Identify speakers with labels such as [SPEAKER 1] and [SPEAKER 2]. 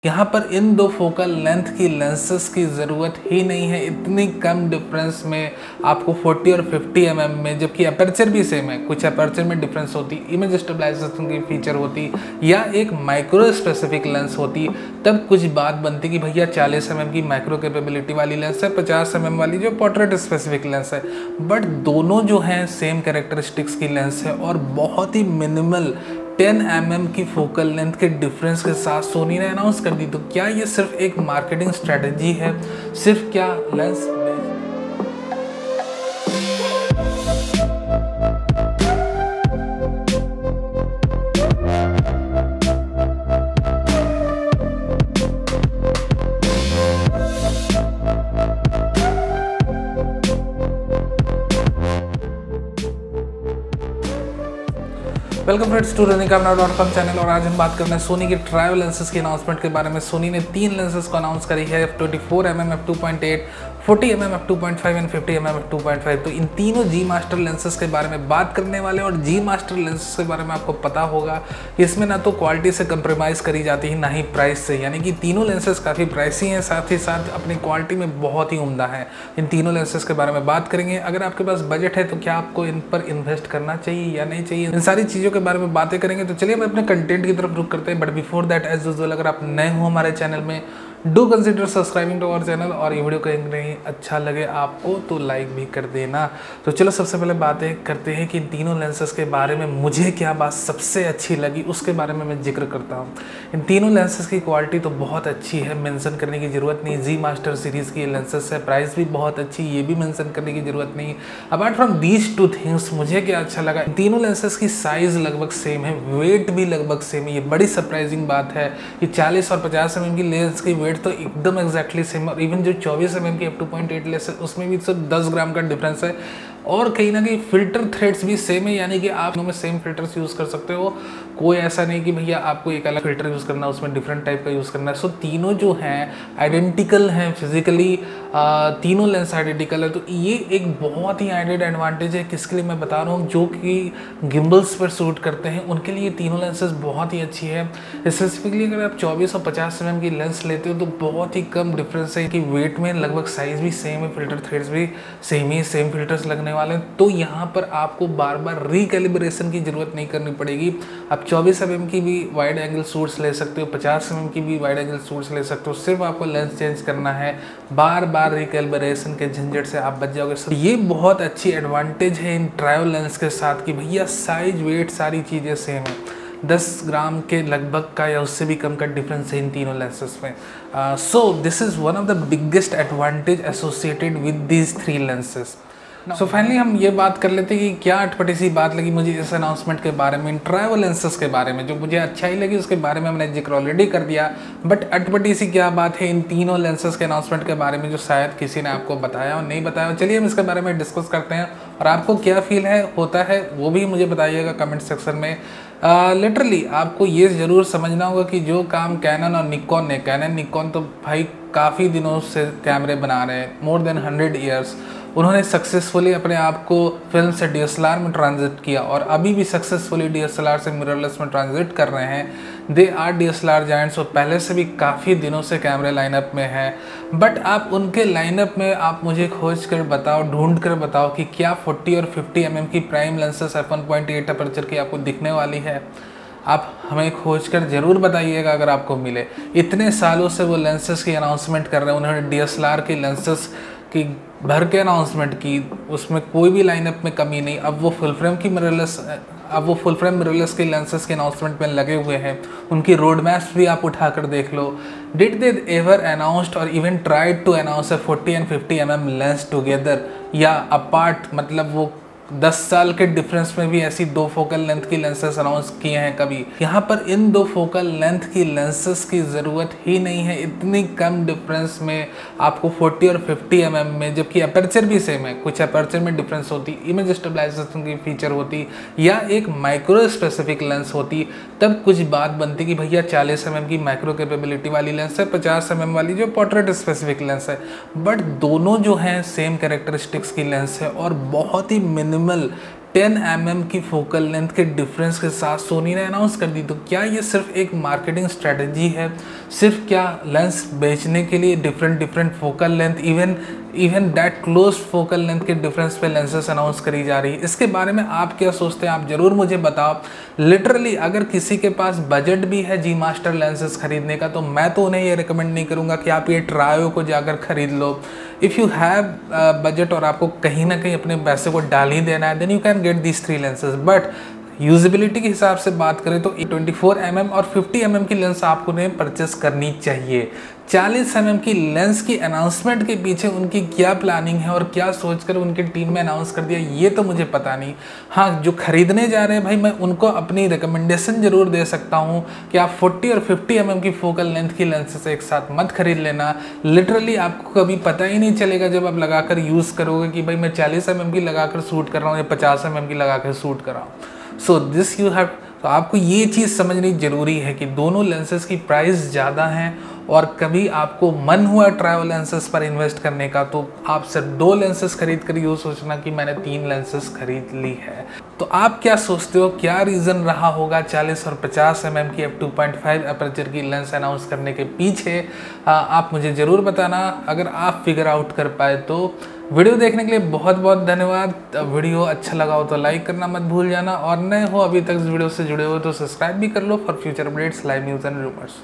[SPEAKER 1] यहाँ पर इन दो फोकल लेंथ की लेंसेज की ज़रूरत ही नहीं है, इतनी कम डिफरेंस में आपको 40 और 50 mm में, जबकि अपर्चर भी सेम है, कुछ अपर्चर में डिफरेंस होती, इमेज स्टेबलाइजेशन की फीचर होती या एक माइक्रो स्पेसिफिक लेंस होती, तब कुछ बात बनती कि भैया 40 mm की माइक्रो कैपेबिलिटी वाली लेंस है, 50 mm वाली जो पोर्ट्रेट स्पेसिफिक लेंस है। बट दोनों जो हैं सेम कैरेक्टरिस्टिक्स की लेंस है और बहुत ही मिनिमल 10 mm की फोकल लेंथ के डिफरेंस के साथ सोनी ने अनाउंस कर दी। तो क्या ये सिर्फ एक मार्केटिंग स्ट्रेटजी है? सिर्फ क्या लेंस वेलकम फ्रेंड्स टू रनिकामना.com चैनल। और आज हम बात कर रहे हैं सोनी के ट्रायल लेंसेज की अनाउंसमेंट के बारे में। सोनी ने 3 लेंसेज को अनाउंस करी है, f24 mm f2.8, 40 mm f2.5 and 50 mm f2.5। तो इन तीनों जी मास्टर लेंसेज के बारे में बात करने वाले हैं। और जी मास्टर लेंसेज के बारे में आपको पता होगा इसमें ना तो क्वालिटी से कंप्रोमाइज़ करी जाती है ना ही प्राइस से, यानी कि तीनों लेंसेज काफ़ी प्राइसी हैं, साथ ही साथ अपनी क्वालिटी में बहुत ही उम्दा है। इन तीनों लेंसेज के बारे में बात करेंगे। अगर आपके पास बजट है तो क्या आपको इन पर इन्वेस्ट करना चाहिए या नहीं चाहिए, इन सारी चीज़ों के बारे में बातें करेंगे। तो चलिए हम अपने कंटेंट की तरफ रुक करते हैं। But before that as usual, अगर आप नए हो हमारे चैनल में, do consider subscribing to our channel. और ये वीडियो कहीं नहीं अच्छा लगे आपको तो लाइक भी कर देना। तो चलो सबसे पहले बातें करते हैं कि इन तीनों लेंसेज के बारे में मुझे क्या बात सबसे अच्छी लगी, उसके बारे में मैं जिक्र करता हूँ। इन तीनों लेंसेज की क्वालिटी तो बहुत अच्छी है, मेंशन करने की ज़रूरत नहीं। जी मास्टर सीरीज़ की लेंसेज है, प्राइस भी बहुत अच्छी, ये भी मेंशन करने की ज़रूरत नहीं। Apart from these two things, मुझे क्या अच्छा लगा, इन तीनों लेंसेज की साइज़ लगभग सेम है, वेट भी लगभग सेम है। ये बड़ी सरप्राइजिंग बात है कि 40 और 50 mm की लेंस की वेट तो एकदम एग्जैक्टली सेम। और इवन जो 24 mm की f2.8 लेंस है उसमें भी सिर्फ 10 ग्राम का डिफरेंस है। और कहीं ना कहीं फिल्टर थ्रेड्स भी सेम है, यानी कि आप में सेम फिल्टर्स यूज़ कर सकते हो। कोई ऐसा नहीं कि भैया आपको एक अलग फिल्टर यूज़ करना है, उसमें डिफरेंट टाइप का यूज़ करना है। सो तीनों जो हैं आइडेंटिकल हैं फिजिकली, तीनों लेंस आइडेंटिकल है। तो ये एक बहुत ही एडेड एडवांटेज है। किसके लिए मैं बता रहा हूँ, जो कि गिम्बल्स पर शूट करते हैं उनके लिए तीनों लेंसेज बहुत ही अच्छी है। स्पेसिफिकली अगर आप 24 और 50 mm की लेंस लेते हो तो बहुत ही कम डिफरेंस है कि वेट में लगभग साइज़ भी सेम है, फिल्टर थ्रेड्स भी सेम ही, सेम फिल्टर्स लगने वाले हैं। तो यहाँ पर आपको बार बार रिकैलिब्रेशन की ज़रूरत नहीं करनी पड़ेगी। आप 24 mm की भी वाइड एंगल शूट्स ले सकते हो, 50 mm की भी वाइड एंगल शूट्स ले सकते हो। सिर्फ आपको लेंस चेंज करना है, बार बार रिकैलिब्रेशन के झंझट से आप बच जाओगे। तो ये बहुत अच्छी एडवांटेज है इन ट्रायल लेंस के साथ कि भैया साइज, वेट, सारी चीज़ें सेम है। 10 ग्राम के लगभग का या उससे भी कम का डिफरेंस है इन तीनों लेंसेज में। So this is one of the biggest advantage associated with these 3 lenses. So finally हम ये बात कर लेते हैं कि क्या अटपटी सी बात लगी मुझे इस अनाउंसमेंट के बारे में, इन ट्रैवल लेंसेज के बारे में। जो मुझे अच्छा ही लगी उसके बारे में मैंने जिक्र ऑलरेडी कर दिया। बट अटपटी सी क्या बात है इन तीनों लेंसेज के अनाउंसमेंट के बारे में जो शायद किसी ने आपको बताया और नहीं बताया। चलिए हम इसके बारे में डिस्कस करते हैं और आपको क्या फील है होता है वो भी मुझे बताइएगा कमेंट सेक्शन में। लिटरली आपको ये ज़रूर समझना होगा कि जो काम कैनन और निकॉन ने, कैनन निकॉन तो भाई काफ़ी दिनों से कैमरे बना रहे हैं, मोर देन 100 ईयर्स। उन्होंने सक्सेसफुली अपने आप को फिल्म से DSLR में ट्रांजिट किया और अभी भी सक्सेसफुली DSLR से मिररलेस में ट्रांजिट कर रहे हैं। दे आर DSLR जायंट्स, और पहले से भी काफ़ी दिनों से कैमरे लाइनअप में हैं। बट आप उनके लाइनअप में आप मुझे खोज कर बताओ, ढूंढ कर बताओ कि क्या 40 और 50 mm की प्राइम लेंसेज f1.8 अपर्चर की आपको दिखने वाली है। आप हमें खोज कर ज़रूर बताइएगा अगर आपको मिले। इतने सालों से वो लेंसेज की अनाउंसमेंट कर रहे हैं, उन्होंने DSLR की लेंसेज की भर के अनाउंसमेंट की, उसमें कोई भी लाइनअप में कमी नहीं। अब वो फुल फ्रेम मिररलेस के लेंसेज के अनाउंसमेंट में लगे हुए हैं। उनकी रोड मैप्स भी आप उठाकर देख लो। डिड दे एवर अनाउंस्ड और even tried to announce a 40 and 50 mm lens together या अपार्ट, मतलब वो 10 साल के डिफरेंस में भी ऐसी 2 फोकल लेंथ की लेंसेज अनाउंस किए हैं कभी? यहाँ पर इन 2 फोकल लेंथ की लेंसेज की ज़रूरत ही नहीं है, इतनी कम डिफरेंस में आपको 40 और 50 mm में, जबकि अपर्चर भी सेम है, कुछ अपर्चर में डिफरेंस होती, इमेज स्टेबलाइजेशन की फीचर होती या एक माइक्रो स्पेसिफिक लेंस होती, तब कुछ बात बनती कि भैया 40 mm की माइक्रो कैपेबिलिटी वाली लेंस है, 50 mm वाली जो पोर्ट्रेट स्पेसिफिक लेंस है। बट दोनों जो हैं सेम कैरेक्टरिस्टिक्स की लेंस है और बहुत ही मिनिमल 10 mm की फोकल लेंथ के डिफरेंस के साथ सोनी ने अनाउंस कर दी। तो क्या ये सिर्फ एक मार्केटिंग स्ट्रेटजी है? सिर्फ क्या लेंस बेचने के लिए different focal length, even that close focal length के डिफरेंस पे लेंसेस अनाउंस करी जा रही है? इसके बारे में आप क्या सोचते हैं? आप ज़रूर मुझे बताओ। लिटरली अगर किसी के पास बजट भी है जी मास्टर लेंसेज खरीदने का, तो मैं तो उन्हें ये रिकमेंड नहीं करूँगा कि आप ये ट्रायो को जाकर खरीद लो। इफ़ यू हैव बजट और आपको कहीं ना कहीं अपने पैसे को डाल ही देना है, then you can get these 3 lenses. But usability के हिसाब से बात करें तो 24 mm और 50 mm की लेंस आपको उन्हें परचेस करनी चाहिए। 40 mm की लेंस की अनाउंसमेंट के पीछे उनकी क्या प्लानिंग है और क्या सोचकर उनकी टीम में अनाउंस कर दिया, ये तो मुझे पता नहीं। हाँ, जो खरीदने जा रहे हैं भाई, मैं उनको अपनी रिकमेंडेशन जरूर दे सकता हूँ कि आप 40 और 50 mm की फोकल लेंथ की लेंसेस एक साथ मत खरीद लेना। लिटरली आपको कभी पता ही नहीं चलेगा जब आप लगाकर यूज़ करोगे कि भाई मैं 40 mm की लगाकर शूट कर रहा हूँ या 50 mm की लगाकर शूट कर रहा हूँ। सो दिस यू हैव, तो आपको ये चीज़ समझनी जरूरी है कि दोनों लेंसेज की प्राइस ज़्यादा हैं, और कभी आपको मन हुआ ट्रायो लेंसेज पर इन्वेस्ट करने का, तो आप सिर्फ 2 लेंसेज खरीद कर यूँ सोचना कि मैंने 3 लेंसेज खरीद ली है। तो आप क्या सोचते हो, क्या रीज़न रहा होगा 40 और 50 mm की f2.5 अपर्चर की लेंस अनाउंस करने के पीछे? आप मुझे ज़रूर बताना अगर आप फिगर आउट कर पाए तो। वीडियो देखने के लिए बहुत बहुत धन्यवाद। वीडियो अच्छा लगा हो तो लाइक करना मत भूल जाना, और नए हो अभी तक इस वीडियो से जुड़े हो तो सब्सक्राइब भी कर लो for future updates, live news and rumours.